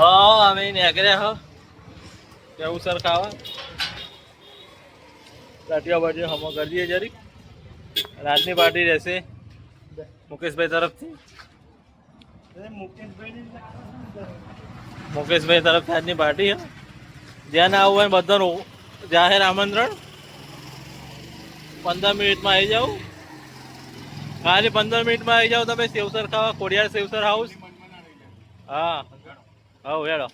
હા અમે નીકળ્યા હો કેવું સર ખાવા રાટિયા બાટિયા હમો કરી દઈએ જરીક રાતની પાર્ટી રહેશે મુકેશભાઈ તરફથી મુકેશભાઈ તરફથી આજની પાર્ટી હે જ્યાં ના આવવું હોય બધાનું જાહેર આમંત્રણ 15 મિનિટમાં આવી જાવ ખાલી 15 મિનિટમાં આવી જાવ તમે સેવસર ખાવા ખોડિયાર સેવસર હાઉસ હા હવ હેડો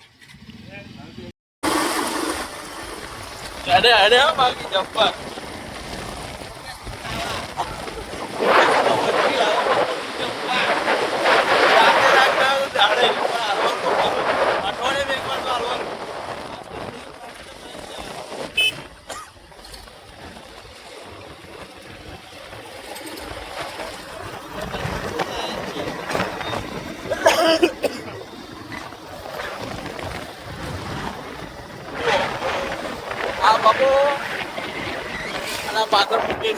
અરે બાકી જબ્બર આ બાપુ અને પાછળ મૂકી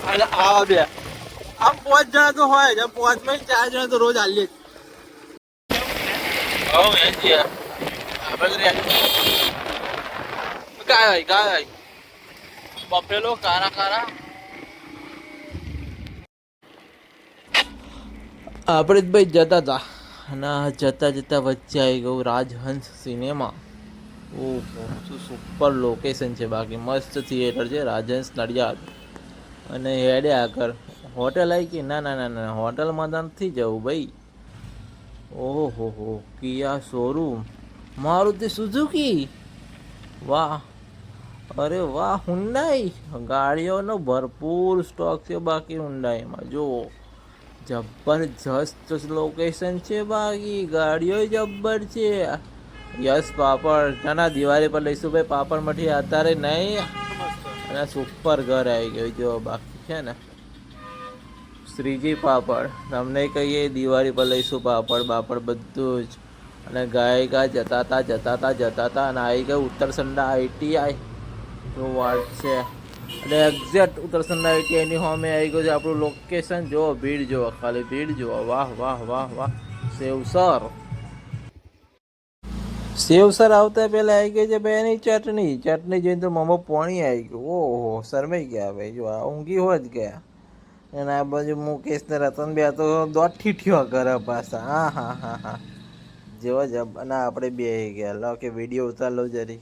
અને આ બે આમ 5 જણા તો હોય જ 5 માં 4 જણા તો રોજ હાલીએ ગાય બફેલો કારા કારા આપણે જ ભાઈ જતા હતા અને જતા જતા વચ્ચે આવી ગયું રાજહંસ સિનેમા ઓહો શું સુપર લોકેશન છે બાકી મસ્ત થિયેટર છે રાજહંસ નડિયાદ અને હેડે આગળ હોટેલ આવી કે ના ના ના ના હોટલમાં તો નથી જવું ભાઈ ઓહો હો કિયા શોરૂમ મારુતિ સુઝુકી વાહ અરે વાહ હુન્ડાઈ ગાડીઓનો ભરપૂર સ્ટોક છે બાકી હુન્ડાઈમાં જો જબરજસ્ત લોકેશન છે બાકી ગાડીઓ જબ્બર છે યસ પાપડ ના દિવાળી પર લઈશું ભાઈ પાપડ મઠી અત્યારે નહીં અને સુપર ઘર આવી ગયું જો બાકી છે ને શ્રીજી પાપડ તમને કહીએ દિવાળી પર લઈશું પાપડ બાપડ બધું જ અને ગાયકા જતા હતા અને આવી ગયું ઉત્તરસંડા આઈટીઆઈ જો વાત છે અને એક્ઝેક્ટ ઉત્તરસંડા આઈટીઆઈની હોમે આવી ગયું છે આપણું લોકેશન જો ભીડ જુઓ ખાલી ભીડ જુઓ વાહ વાહ વાહ વાહ સેવસર આવતા પહેલા આવી ગઈ છે ભાઈ એની ચટણી જોઈને તો મોમાં પાણી આવી ગયું ઓહો શરમાઈ ગયા ભાઈ જો આ ઊંઘી હોત ગયા અને આ બાજુ મુકેશ ને રતન બે તો દોઢી થયો ઘરે પાછા હા જેવો જબ અને આપણે બે ગયા લો કે વિડીયો ઉતાર લો જરી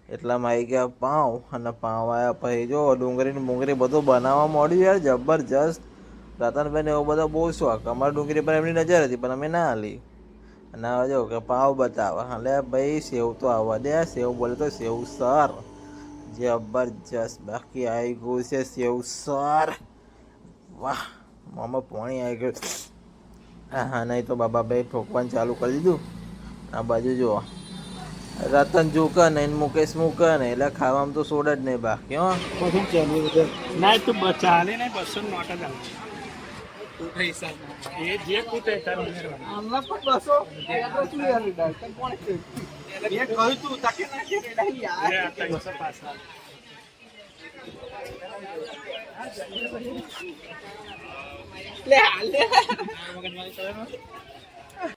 એટલામાં આવી ગયા પાઉં અને પાઉં આવ્યા પછી જો ડુંગળી બધું બનાવવા માંડ્યું યાર જબરજસ્ત રતનભાઈને એવો બધો બહુ શોખ અમારી ડુંગળી પર એમની નજર હતી પણ અમે ના હાલી અને હવે જો કે પાવ બતાવે એટલે ભાઈ સેવ તો આવવા દે સેવ બોલે તો સેવ સર જબરજસ્ત બાકી આવી ગયું છે સેવ સર વાહ મોમાં પાણી આવી ગયું હા નહીં તો બાબાભાઈ ઠોકવાનું ચાલુ કરી દીધું આ બાજુ જુઓ રતન ઝૂકે ને મુકેશ મૂકે ને એટલે ખાવામાં તો સોડ જ નહીં બાકી હો બધું ચાલે ના તું ચાલે નહીં 200 નોટ જ આવે એ જે કૂટે તાર આમલા પર 200 એ કહ્યું તું તાકે નાખી યાર આ 300 પાછા લે હાલે મગજમારી કરે